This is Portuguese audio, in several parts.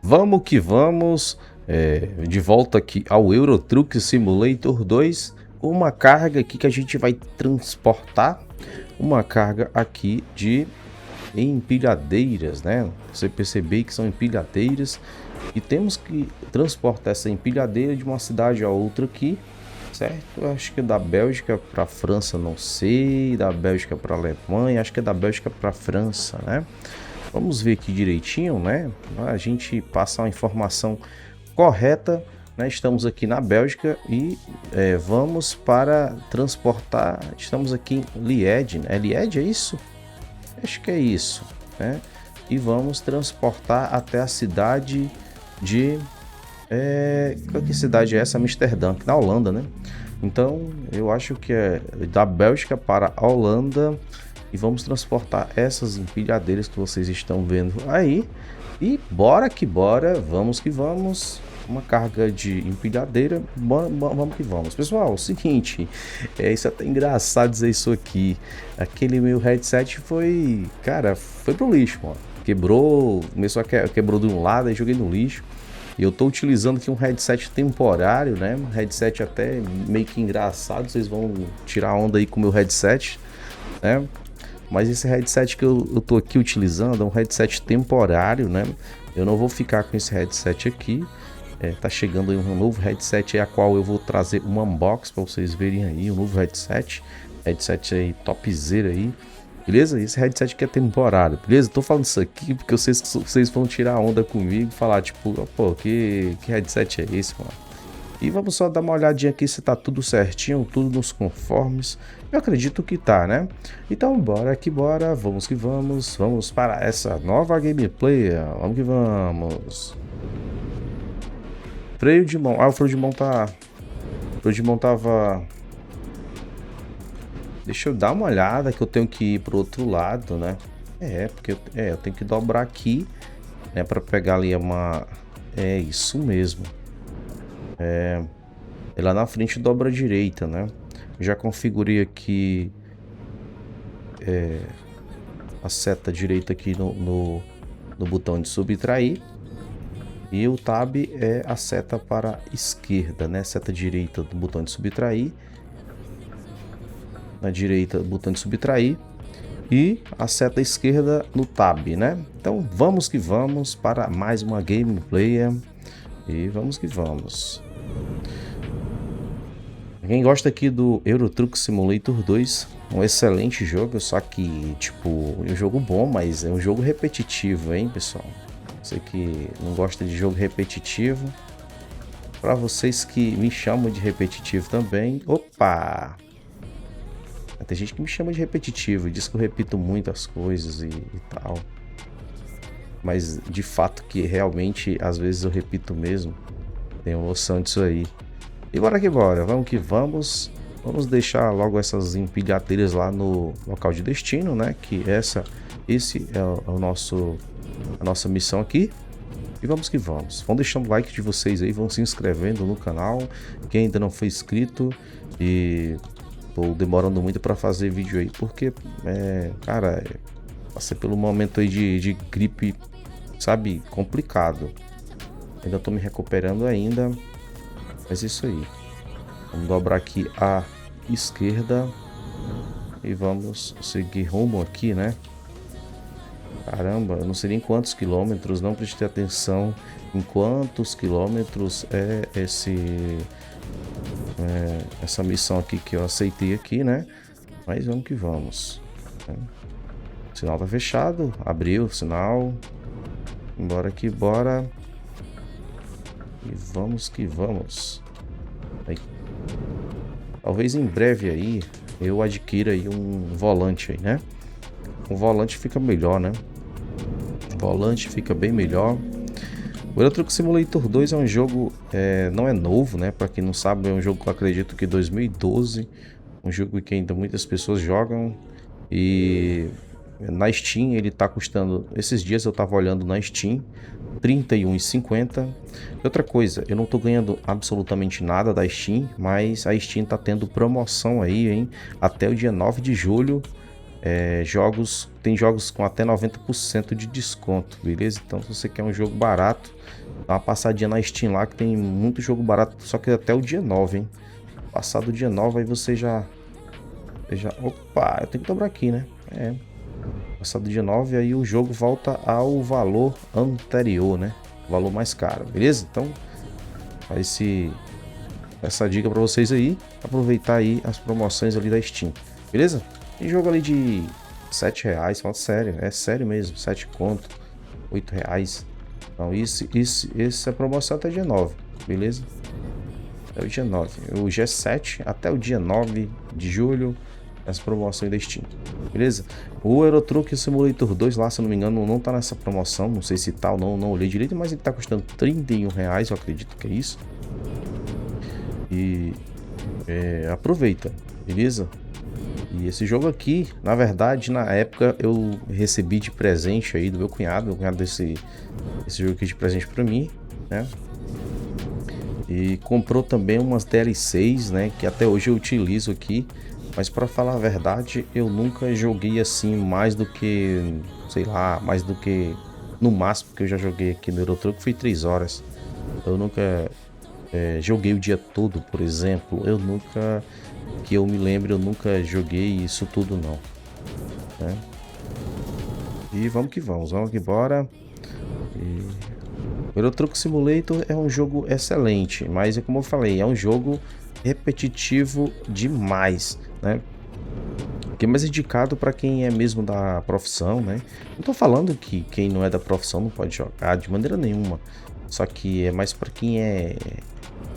Vamos que vamos, de volta aqui ao Euro Truck Simulator 2, com uma carga aqui que a gente vai transportar, uma carga aqui de empilhadeiras, né? Você perceber que são empilhadeiras e temos que transportar essa empilhadeira de uma cidade a outra aqui, certo? Eu acho que é da Bélgica para a França, não sei, da Bélgica para a Alemanha, acho que é da Bélgica para a França, né? Vamos ver aqui direitinho, né? A gente passar uma informação correta, né? Estamos aqui na Bélgica e vamos para transportar. Estamos aqui em Liège, né? É Liège, é isso? Acho que é isso, né? E vamos transportar até a cidade de. Qual que cidade é essa? Amsterdã, na Holanda, né? Então eu acho que é da Bélgica para a Holanda. E vamos transportar essas empilhadeiras que vocês estão vendo aí. E bora que bora, vamos que vamos. Uma carga de empilhadeira, vamos que vamos. Pessoal, é o seguinte, isso é até engraçado dizer isso aqui. Aquele meu headset foi, cara, foi pro lixo, mano. Quebrou, quebrou de um lado, aí joguei no lixo. E eu tô utilizando aqui um headset temporário, né? Um headset até meio que engraçado, vocês vão tirar onda aí com o meu headset, né? Mas esse headset que eu tô aqui utilizando é um headset temporário, né? Eu não vou ficar com esse headset aqui. Tá chegando aí um novo headset aí, a qual eu vou trazer um unbox para vocês verem aí, um novo headset. Headset aí topzera aí, beleza? Esse headset aqui é temporário, beleza? Tô falando isso aqui porque vocês vão tirar onda comigo e falar tipo, pô, que headset é esse, mano? E vamos só dar uma olhadinha aqui se tá tudo certinho, tudo nos conformes. Eu acredito que tá, né? Então bora que bora, vamos que vamos. Vamos para essa nova gameplay. Vamos que vamos. Freio de mão. Ah, o freio de mão tá... O freio de mão tava... Deixa eu dar uma olhada que eu tenho que ir pro outro lado, né? Porque eu tenho que dobrar aqui, né? Pra pegar ali uma... É isso mesmo. Lá na frente dobra à direita, né? Já configurei aqui a seta direita aqui no botão de subtrair. E o Tab é a seta para a esquerda, né? Seta direita do botão de subtrair. Na direita, o botão de subtrair. E a seta esquerda no Tab, né? Então vamos que vamos para mais uma gameplay. E vamos que vamos. Quem gosta aqui do Euro Truck Simulator 2, um excelente jogo, só que, tipo, um jogo bom, mas é um jogo repetitivo, hein, pessoal? Você que não gosta de jogo repetitivo, para vocês que me chamam de repetitivo também, opa! Tem gente que me chama de repetitivo, diz que eu repito muito as coisas e tal. Mas, de fato, que realmente, às vezes eu repito mesmo, tenho noção disso aí. E bora que bora, vamos que vamos. Vamos deixar logo essas empilhadeiras lá no local de destino, né? Que esse é a nossa missão aqui. E vamos que vamos. Vão deixando o like de vocês aí, vão se inscrevendo no canal. Quem ainda não foi inscrito e tô demorando muito para fazer vídeo aí, porque cara, passei pelo momento aí de gripe, sabe, complicado. Ainda tô me recuperando ainda. Mas isso aí. Vamos dobrar aqui à esquerda. E vamos seguir rumo aqui, né? Caramba, eu não sei nem quantos quilômetros. Não prestei atenção em quantos quilômetros é essa missão aqui que eu aceitei aqui, né? Mas vamos que vamos, né? O sinal tá fechado. Abriu o sinal. Bora que bora. E vamos que vamos. Aí. Talvez em breve aí eu adquira aí um volante aí, né? O volante fica melhor, né? O volante fica bem melhor. O Euro Truck Simulator 2 é um jogo, não é novo, né? Para quem não sabe, é um jogo que eu acredito que 2012. Um jogo que ainda muitas pessoas jogam. E na Steam ele tá custando, esses dias eu tava olhando na Steam, R$ 31,50. Outra coisa, eu não tô ganhando absolutamente nada da Steam, mas a Steam tá tendo promoção aí, hein? Até o dia 9 de julho jogos, tem jogos com até 90% de desconto, beleza? Então se você quer um jogo barato, dá uma passadinha na Steam lá que tem muito jogo barato, só que até o dia 9, hein? Passado o dia 9 aí você já... Opa, eu tenho que dobrar aqui, né? Passado o dia 9 aí o jogo volta ao valor anterior, né? Valor mais caro, beleza? Então, essa dica pra vocês aí, aproveitar aí as promoções ali da Steam, beleza? Tem jogo ali de R$7, fala sério, é sério mesmo, 7 conto, R$8. Então essa promoção até dia 9, beleza? Até o dia 9, o dia 7 até o dia 9 de julho, as promoções da Steam, beleza? O Euro Truck Simulator 2 lá, se eu não me engano, não tá nessa promoção, não sei se tá ou não olhei direito, mas ele tá custando R$31, eu acredito que é isso. E aproveita, beleza? E esse jogo aqui, na verdade, na época eu recebi de presente aí do meu cunhado esse jogo aqui de presente pra mim, né? E comprou também umas DLCs, né? Que até hoje eu utilizo aqui. Mas pra falar a verdade, eu nunca joguei assim mais do que, sei lá, mais do que no máximo que eu já joguei aqui no Euro Truck foi 3 horas. Eu nunca joguei o dia todo, por exemplo. Eu nunca, que eu me lembro, eu nunca joguei isso tudo não, né? E vamos que vamos embora. O Euro Truck Simulator é um jogo excelente, mas como eu falei, é um jogo repetitivo demais, né? Que é mais indicado para quem é mesmo da profissão, né? Não tô falando que quem não é da profissão não pode jogar de maneira nenhuma, só que é mais para quem é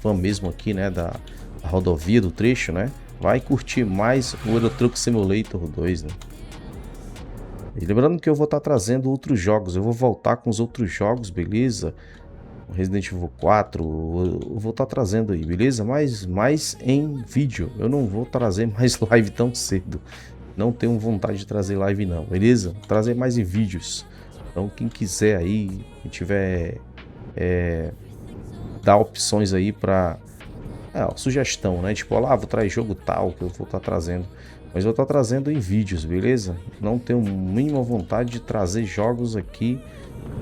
fã mesmo aqui, né, da rodovia, do trecho, né? Vai curtir mais o Euro Truck Simulator 2, né? E lembrando que eu vou estar trazendo outros jogos, eu vou voltar com os outros jogos, beleza? Resident Evil 4, eu vou estar trazendo aí, beleza? Mas mais em vídeo, eu não vou trazer mais live tão cedo. Não tenho vontade de trazer live não, beleza? Vou trazer mais em vídeos. Então quem quiser aí, quem tiver dar opções aí para sugestão, né? Tipo, vou trazer jogo tal que eu vou estar trazendo. Mas eu vou estar trazendo em vídeos, beleza? Não tenho mínima vontade de trazer jogos aqui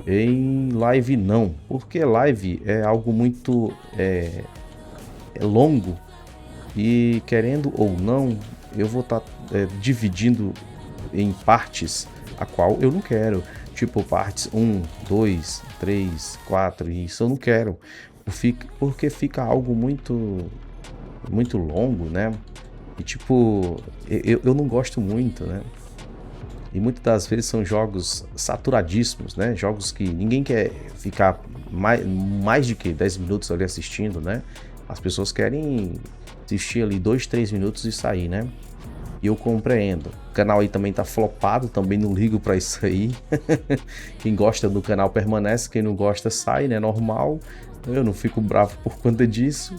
em live não, porque live é algo muito longo e querendo ou não, eu vou estar dividindo em partes a qual eu não quero, tipo partes 1, 2, 3, 4, isso eu não quero, porque fica algo muito longo, né? E tipo, eu não gosto muito, né? E muitas das vezes são jogos saturadíssimos, né? Jogos que ninguém quer ficar mais de que 10 minutos ali assistindo, né? As pessoas querem assistir ali 2, 3 minutos e sair, né? E eu compreendo. O canal aí também tá flopado, também não ligo pra isso aí. Quem gosta do canal permanece, quem não gosta sai, né? Normal. Eu não fico bravo por conta disso.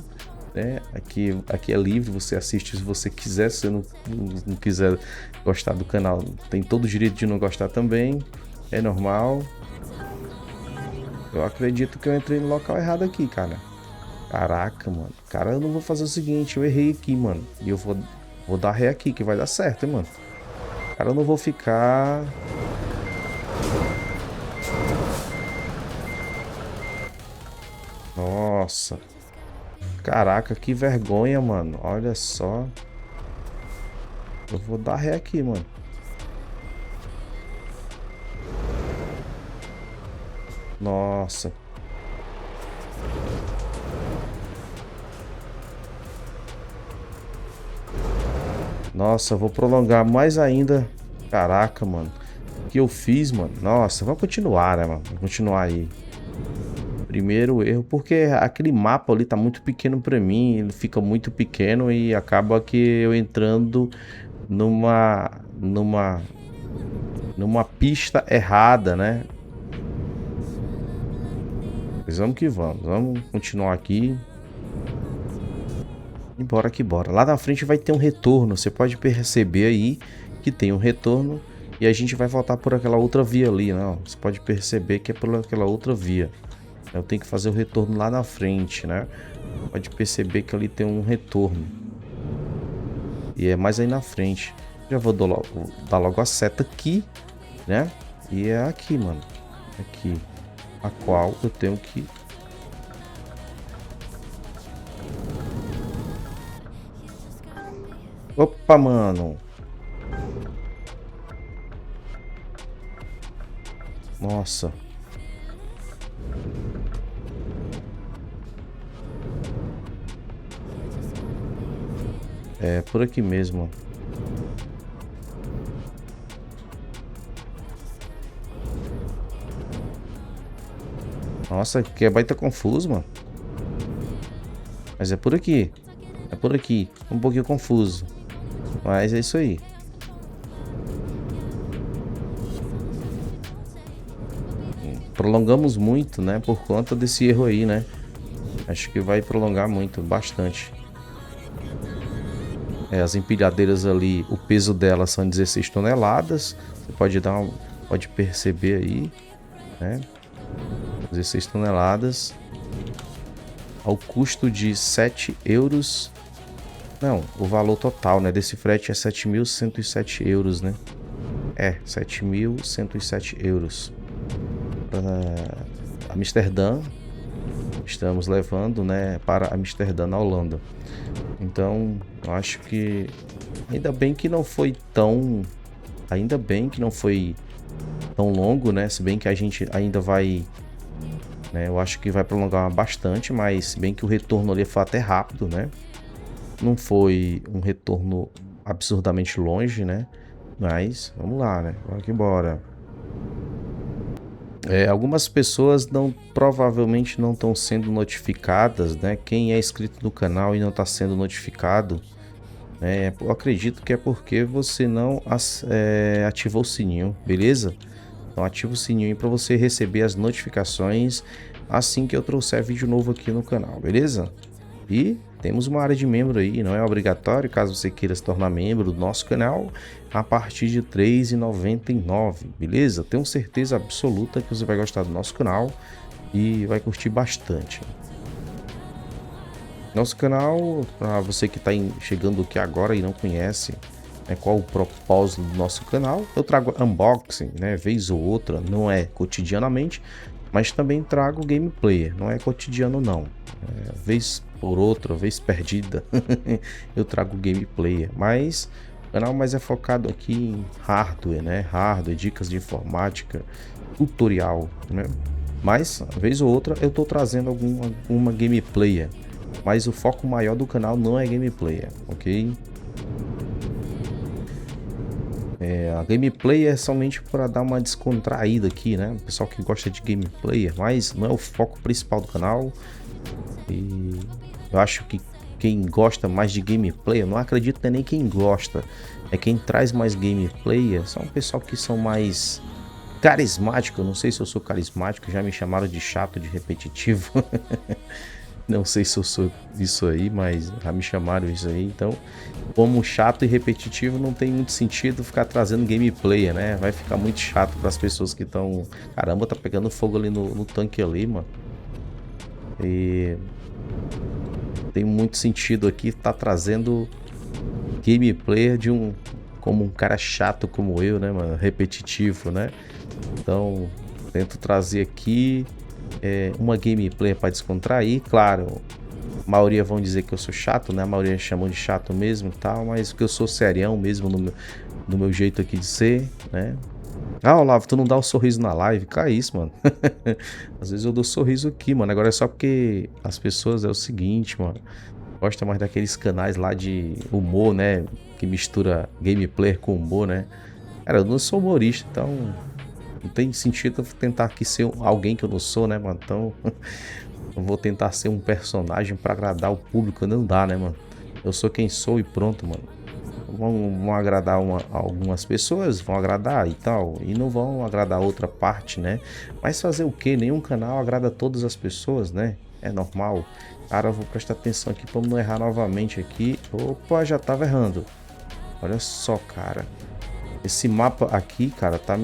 Né? Aqui é livre, você assiste se você quiser, se você não quiser gostar do canal, tem todo o direito de não gostar também, é normal. Eu acredito que eu entrei no local errado aqui, cara. Caraca, mano. Cara, eu não vou fazer o seguinte, eu errei aqui, mano. E eu vou dar ré aqui, que vai dar certo, hein, mano. Cara, eu não vou ficar... Nossa. Caraca, que vergonha, mano. Olha só. Eu vou dar ré aqui, mano. Nossa. Nossa, eu vou prolongar mais ainda. Caraca, mano. O que eu fiz, mano? Nossa, vamos continuar, né, mano? Vamos continuar aí. Primeiro erro, porque aquele mapa ali tá muito pequeno pra mim, ele fica muito pequeno e acaba que eu entrando numa pista errada, né? Mas vamos que vamos continuar aqui. E bora que bora. Lá na frente vai ter um retorno, você pode perceber aí que tem um retorno e a gente vai voltar por aquela outra via ali, né? Você pode perceber que é por aquela outra via. Eu tenho que fazer o retorno lá na frente, né? Pode perceber que ali tem um retorno. E é mais aí na frente. Já vou dar logo a seta aqui, né? E é aqui, mano. Aqui. A qual eu tenho que... Opa, mano. Nossa. É por aqui mesmo. Nossa, que é baita confuso, mano. Mas é por aqui. É por aqui. Um pouquinho confuso. Mas é isso aí. Prolongamos muito, né? Por conta desse erro aí, né? Acho que vai prolongar muito, bastante. É, as empilhadeiras ali, o peso delas são 16 toneladas. Você pode pode perceber aí, né? 16 toneladas. Ao custo de 7 euros. Não, o valor total, né, desse frete é 7.107 euros, né? É, 7.107 euros. Para Amsterdã. Estamos levando, né, para Amsterdã, na Holanda. Então, eu acho que ainda bem que não foi tão... Ainda bem que não foi tão longo, né? Se bem que a gente ainda vai... Né, eu acho que vai prolongar bastante, mas se bem que o retorno ali foi até rápido, né? Não foi um retorno absurdamente longe, né? Mas, vamos lá, né? Vamos que embora. Algumas pessoas provavelmente não estão sendo notificadas, né? Quem é inscrito no canal e não está sendo notificado, né? Eu acredito que é porque você não ativou o sininho, beleza? Então ativa o sininho para você receber as notificações assim que eu trouxer vídeo novo aqui no canal, beleza? E temos uma área de membro aí, não é obrigatório, caso você queira se tornar membro do nosso canal, a partir de R$ 3,99, beleza? Tenho certeza absoluta que você vai gostar do nosso canal e vai curtir bastante. Nosso canal, para você que está chegando aqui agora e não conhece, né, qual o propósito do nosso canal, eu trago unboxing, né, vez ou outra, não é cotidianamente, mas também trago gameplay, não é cotidiano não, vez por outra, vez perdida, eu trago gameplay, mas o canal mais é focado aqui em hardware, né, hardware, dicas de informática, tutorial, né, mas vez ou outra eu tô trazendo alguma gameplay, mas o foco maior do canal não é gameplay, ok? A gameplay é somente para dar uma descontraída aqui, né? O pessoal que gosta de gameplay, mas não é o foco principal do canal. E eu acho que quem gosta mais de gameplay, eu não acredito que é nem quem gosta, é quem traz mais gameplay, são o pessoal que são mais carismático. Eu não sei se eu sou carismático, já me chamaram de chato, de repetitivo. Não sei se eu sou isso aí, mas já me chamaram isso aí. Então, como chato e repetitivo, não tem muito sentido ficar trazendo gameplay, né? Vai ficar muito chato para as pessoas que estão... Caramba, tá pegando fogo ali no tanque ali, mano. E... tem muito sentido aqui tá trazendo gameplay de como um cara chato como eu, né, mano? Repetitivo, né? Então, tento trazer aqui... uma gameplay para descontrair, claro, a maioria vão dizer que eu sou chato, né? A maioria chamam de chato mesmo e tal, mas que eu sou serião mesmo no meu jeito aqui de ser, né? Ah, Olavo, tu não dá um sorriso na live? Cara, isso, mano. Às vezes eu dou sorriso aqui, mano. Agora é só porque as pessoas é o seguinte, mano. Gosta mais daqueles canais lá de humor, né? Que mistura gameplay com humor, né? Cara, eu não sou humorista, então... não tem sentido eu tentar aqui ser alguém que eu não sou, né, mano? Então, eu vou tentar ser um personagem pra agradar o público, não dá, né, mano? Eu sou quem sou e pronto, mano. Vão agradar algumas pessoas, vão agradar e tal, e não vão agradar outra parte, né? Mas fazer o quê? Nenhum canal agrada todas as pessoas, né? É normal. Cara, eu vou prestar atenção aqui pra não errar novamente aqui. Opa, já tava errando. Olha só, cara. Esse mapa aqui, cara, tá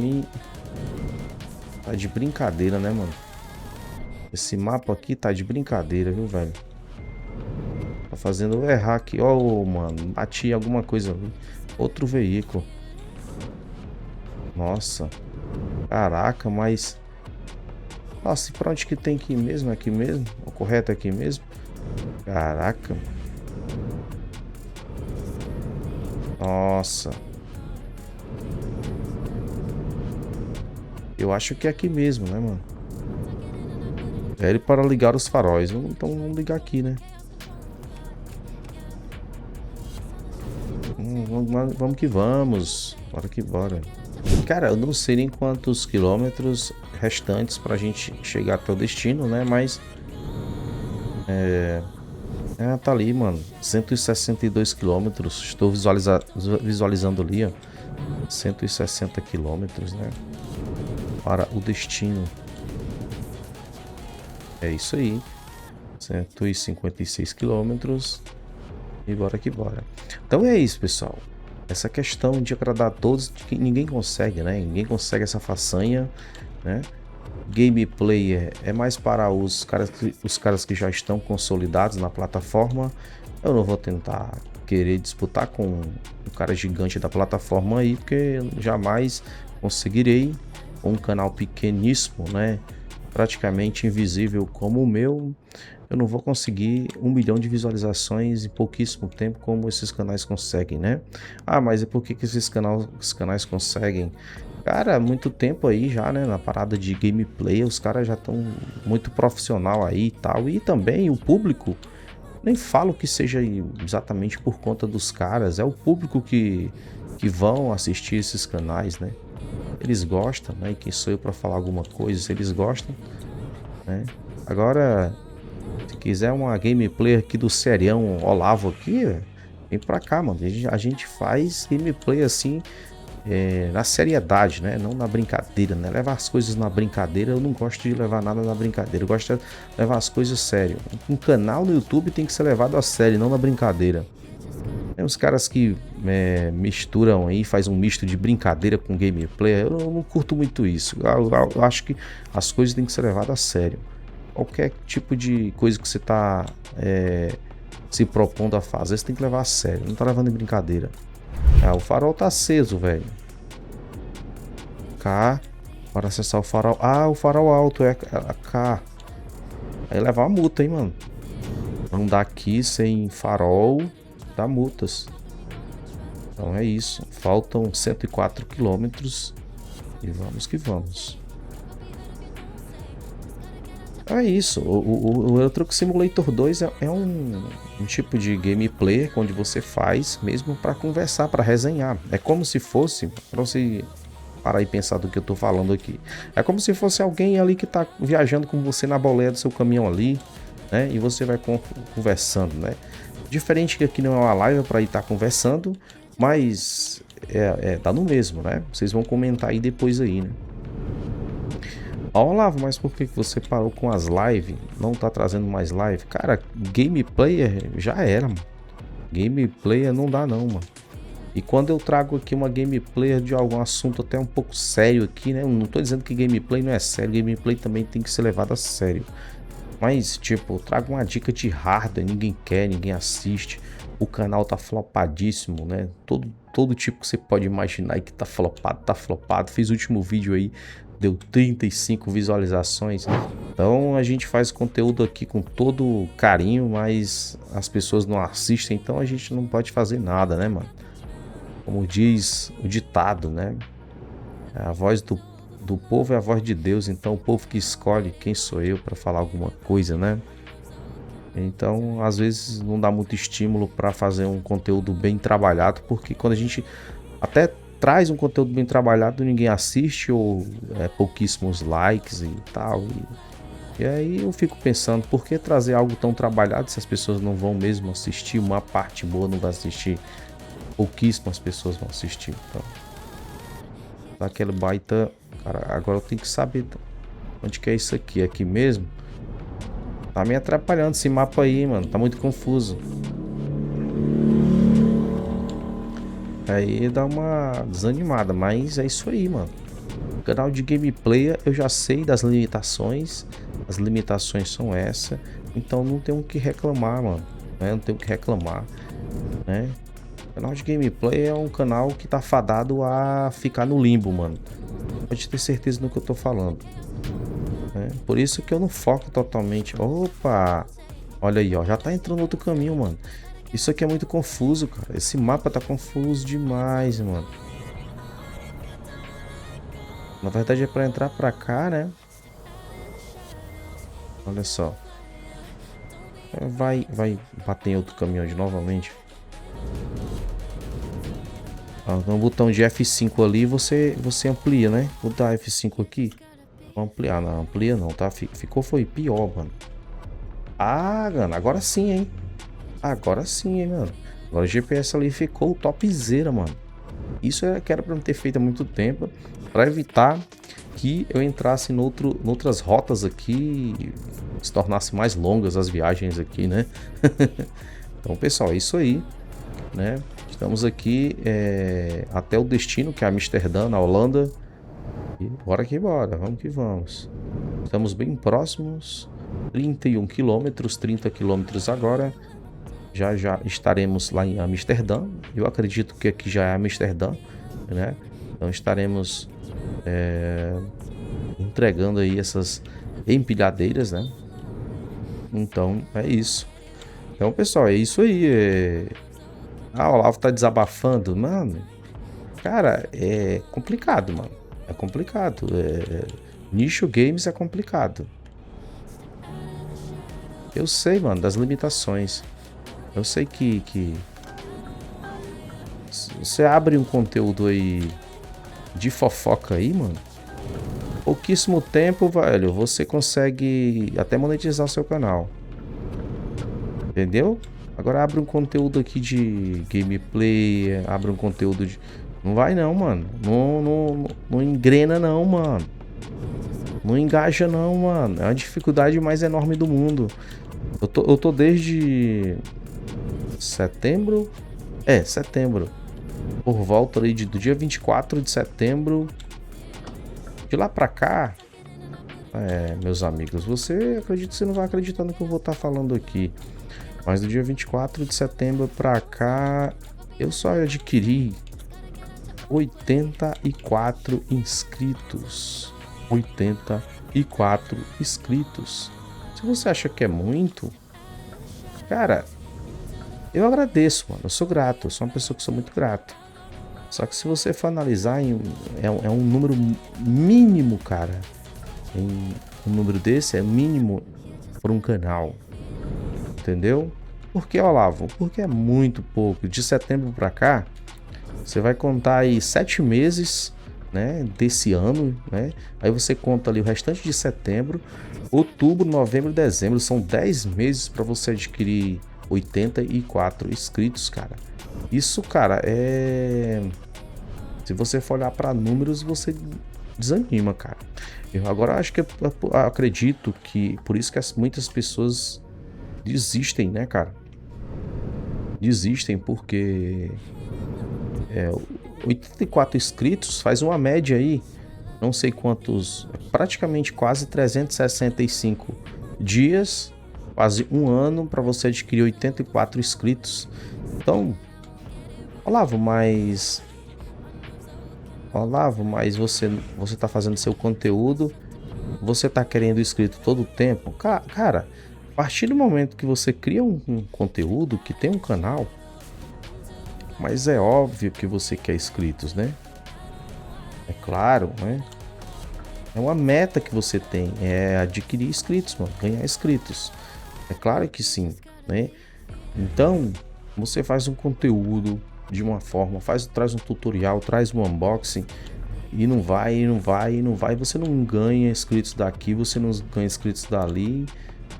de brincadeira, né, mano? Esse mapa aqui tá de brincadeira, viu, velho? Tá fazendo eu errar aqui. Ó, mano, bati alguma coisa ali. Outro veículo. Nossa. Caraca, mas... Nossa, e pra onde que tem que ir mesmo? Aqui mesmo? O correto é aqui mesmo? Caraca. Nossa. Eu acho que é aqui mesmo, né, mano? Velho para ligar os faróis. Então vamos ligar aqui, né? Vamos que vamos. Bora que bora. Cara, eu não sei nem quantos quilômetros restantes pra gente chegar até o destino, né? Mas... tá ali, mano. 162 quilômetros. Estou visualizando ali, ó. 160 quilômetros, né? Para o destino. É isso aí. 156 quilômetros. E bora que bora. Então é isso, pessoal. Essa questão de agradar a todos, que ninguém consegue, né? Ninguém consegue essa façanha, né? Gameplay é mais para os caras que já estão consolidados na plataforma. Eu não vou tentar querer disputar com o cara gigante da plataforma aí, porque jamais conseguirei. Um canal pequeníssimo, né? Praticamente invisível como o meu, eu não vou conseguir 1 milhão de visualizações em pouquíssimo tempo como esses canais conseguem, né? Ah, mas é por que esses canais conseguem? Cara, muito tempo aí já, né? Na parada de gameplay, os caras já estão muito profissional aí e tal. E também o público, nem falo que seja exatamente por conta dos caras, é o público que vão assistir esses canais, né? Eles gostam, né? E quem sou eu para falar alguma coisa? Se eles gostam, né? Agora, se quiser uma gameplay aqui do serião Olavo aqui, vem pra cá, mano. A gente faz gameplay assim, na seriedade, né? Não na brincadeira, né? Levar as coisas na brincadeira, eu não gosto de levar nada na brincadeira. Eu gosto de levar as coisas sério. Um canal no YouTube tem que ser levado a sério, não na brincadeira. Tem uns caras que misturam aí, faz um misto de brincadeira com gameplay. Eu não curto muito isso. Eu acho que as coisas têm que ser levadas a sério. Qualquer tipo de coisa que você tá se propondo a fazer, você tem que levar a sério. Não tá levando em brincadeira. O farol tá aceso, velho. K. Para acessar o farol. Ah, o farol alto é a K. Aí levar uma multa, hein, mano. Andar aqui sem farol dá multas. Então é isso. Faltam 104 quilômetros. E vamos que vamos. É isso. O Euro Truck Simulator 2 é um tipo de gameplay onde você faz mesmo para conversar, para resenhar. É como se fosse, para você parar e pensar do que eu tô falando aqui. É como se fosse alguém ali que tá viajando com você na boleia do seu caminhão ali, né? E você vai conversando, né? Diferente que aqui não é uma live para ir estar conversando, mas dá no mesmo, né? Vocês vão comentar aí depois aí, né? Olavo, mas por que você parou com as lives? Não tá trazendo mais live? Cara, gameplay já era, mano. Gameplay não dá não, mano. E quando eu trago aqui uma gameplay de algum assunto até um pouco sério aqui, né? Eu não tô dizendo que gameplay não é sério, gameplay também tem que ser levado a sério. Mas, tipo, eu trago uma dica de hardware, ninguém quer, ninguém assiste. O canal tá flopadíssimo, né? Todo tipo que você pode imaginar aí que tá flopado, tá flopado. Fiz o último vídeo aí, deu 35 visualizações. Então a gente faz conteúdo aqui com todo carinho, mas as pessoas não assistem, então a gente não pode fazer nada, né, mano? Como diz o ditado, né? A voz do povo é a voz de Deus, então o povo que escolhe quem sou eu para falar alguma coisa, né? Então, às vezes não dá muito estímulo para fazer um conteúdo bem trabalhado, porque quando a gente até traz um conteúdo bem trabalhado, ninguém assiste ou pouquíssimos likes e tal. E aí eu fico pensando, por que trazer algo tão trabalhado se as pessoas não vão mesmo assistir? Uma parte boa não vai assistir, pouquíssimas pessoas vão assistir. Então, daquele baita... Cara, agora eu tenho que saber onde que é isso aqui. É aqui mesmo? Tá me atrapalhando esse mapa aí, mano. Tá muito confuso. Aí dá uma desanimada, mas é isso aí, mano. O canal de gameplay eu já sei das limitações. As limitações são essa. Então não tenho o que reclamar, mano. Não tenho o que reclamar, né? O canal de gameplay é um canal que tá fadado a ficar no limbo, mano. Pode ter certeza do que eu tô falando. Por isso que eu não foco totalmente. Opa! Olha aí, ó. Já tá entrando outro caminho, mano. Isso aqui é muito confuso, cara. Esse mapa tá confuso demais, mano. Na verdade é pra entrar pra cá, né? Olha só. Vai bater em outro caminhão de novamente. Ó, no botão de F5 ali você amplia, né? Vou dar F5 aqui. Vou ampliar. Não, amplia não, tá? Ficou foi pior, mano. Ah, mano, agora sim, hein? Agora sim, hein, mano. Agora o GPS ali ficou topzera, mano. Isso é que era pra me ter feito há muito tempo. Pra evitar que eu entrasse noutras rotas aqui. Se tornasse mais longas as viagens aqui, né? Então, pessoal, é isso aí, né? Estamos aqui até o destino, que é Amsterdã, na Holanda. E bora que bora, vamos que vamos. Estamos bem próximos. 31 quilômetros, 30 quilômetros agora. Já estaremos lá em Amsterdã. Eu acredito que aqui já é Amsterdã, né? Então estaremos entregando aí essas empilhadeiras, né? Então é isso. Então, pessoal, é isso aí. Ah, o Olavo tá desabafando. Mano, cara, é complicado, mano. É complicado. Nicho games é complicado. Eu sei, mano, das limitações. Eu sei que você abre um conteúdo aí de fofoca aí, mano. Pouquíssimo tempo, velho, você consegue até monetizar o seu canal. Entendeu? Agora abre um conteúdo aqui de gameplay, abre um conteúdo de... Não vai não, mano. Não engrena não, mano. Não engaja não, mano. É a dificuldade mais enorme do mundo. Eu tô desde setembro. Setembro. Por volta ali do dia 24 de setembro. De lá pra cá. Meus amigos, acredito que você não vai acreditar no que eu vou estar falando aqui. Mas do dia 24 de setembro pra cá, eu só adquiri 84 inscritos. 84 inscritos. Se você acha que é muito, cara, eu agradeço, mano. Eu sou grato, eu sou uma pessoa que sou muito grato. Só que se você for analisar, é um número mínimo, cara. Um número desse é mínimo para um canal. Entendeu? Por que, Olavo? Porque é muito pouco. De setembro pra cá, você vai contar aí 7 meses, né, desse ano, né? Aí você conta ali o restante de setembro, outubro, novembro e dezembro. São 10 meses para você adquirir 84 inscritos, cara. Isso, cara, se você for olhar para números, você desanima, cara. Eu agora acho que eu acredito que por isso que muitas pessoas desistem, né, cara? Desistem porque 84 inscritos faz uma média aí, não sei quantos, praticamente quase 365 dias, quase um ano para você adquirir 84 inscritos. Então, Olavo, mas você tá fazendo seu conteúdo, você tá querendo inscrito todo o tempo? Cara, a partir do momento que você cria um conteúdo, que tem um canal, mas é óbvio que você quer inscritos, né? É claro, né? É uma meta que você tem, é adquirir inscritos, mano, ganhar inscritos. É claro que sim, né? Então, você faz um conteúdo de uma forma, traz um tutorial, traz um unboxing, e não vai, você não ganha inscritos daqui, você não ganha inscritos dali,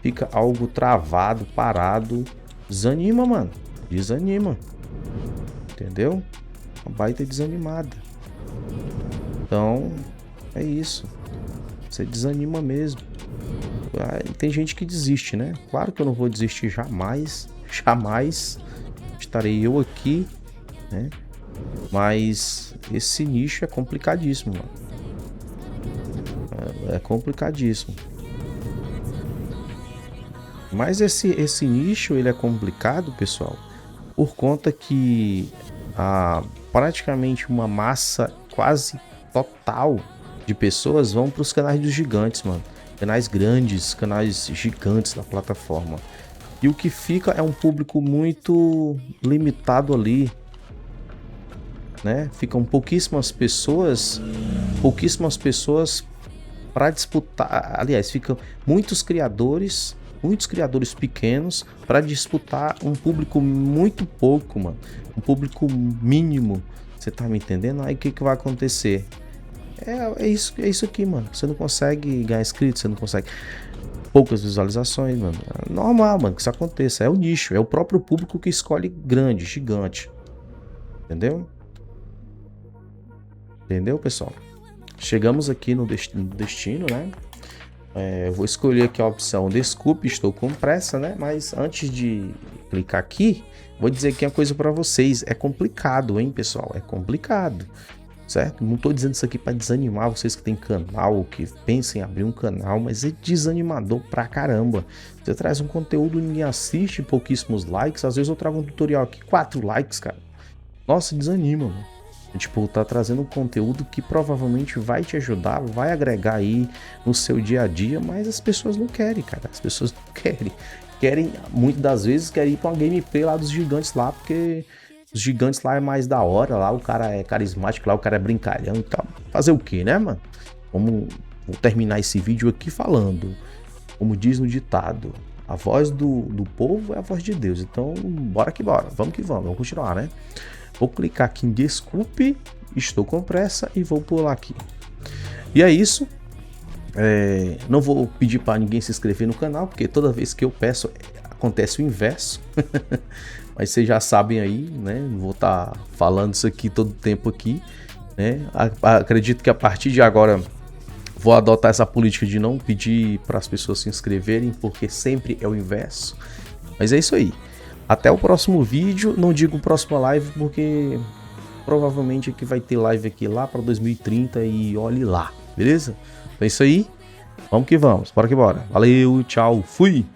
fica algo travado, parado, desanima, mano, desanima, entendeu? Uma baita desanimada. Então, é isso, você desanima mesmo. Tem gente que desiste, né? Claro que eu não vou desistir jamais, jamais estarei eu aqui, né? Mas esse nicho é complicadíssimo, mano. É complicadíssimo. Mas esse nicho, ele é complicado, pessoal, por conta que praticamente uma massa quase total de pessoas vão para os canais dos gigantes, mano. Canais grandes, canais gigantes da plataforma. E o que fica é um público muito limitado ali, né? Ficam pouquíssimas pessoas para disputar. Aliás, ficam muitos criadores pequenos para disputar um público muito pouco, mano. Um público mínimo. Você tá me entendendo? Aí o que vai acontecer? É isso aqui, mano. Você não consegue ganhar inscritos, você não consegue. Poucas visualizações, mano. É normal, mano, que isso aconteça. É o nicho, é o próprio público que escolhe grande, gigante. Entendeu? Entendeu, pessoal? Chegamos aqui no destino, né? Eu vou escolher aqui a opção desculpe, estou com pressa, né? Mas antes de clicar aqui, vou dizer aqui uma coisa para vocês. É complicado, hein, pessoal? É complicado, certo? Não tô dizendo isso aqui para desanimar vocês que tem canal, que pensem em abrir um canal, mas é desanimador pra caramba. Você traz um conteúdo, ninguém assiste, pouquíssimos likes. Às vezes eu trago um tutorial aqui, 4 likes, cara. Nossa, desanima, mano. Tipo, tá trazendo um conteúdo que provavelmente vai te ajudar, vai agregar aí no seu dia a dia, mas as pessoas não querem, cara. As pessoas não querem. Querem, muitas das vezes, querem ir pra uma gameplay lá dos gigantes lá, porque os gigantes lá é mais da hora, lá o cara é carismático, lá o cara é brincalhão e tal. Fazer o que, né, mano? Vou terminar esse vídeo aqui falando, como diz no ditado, a voz do povo é a voz de Deus. Então, bora que bora, vamos continuar, né? Vou clicar aqui em desculpe, estou com pressa e vou pular aqui. E é isso. Não vou pedir para ninguém se inscrever no canal, porque toda vez que eu peço acontece o inverso. Mas vocês já sabem aí, né? Não vou estar falando isso aqui todo o tempo aqui, né? Acredito que a partir de agora vou adotar essa política de não pedir para as pessoas se inscreverem, porque sempre é o inverso. Mas é isso aí. Até o próximo vídeo, não digo próxima live, porque provavelmente aqui vai ter live aqui lá para 2030 e olhe lá, beleza? Então é isso aí, vamos que vamos, bora que bora. Valeu, tchau, fui!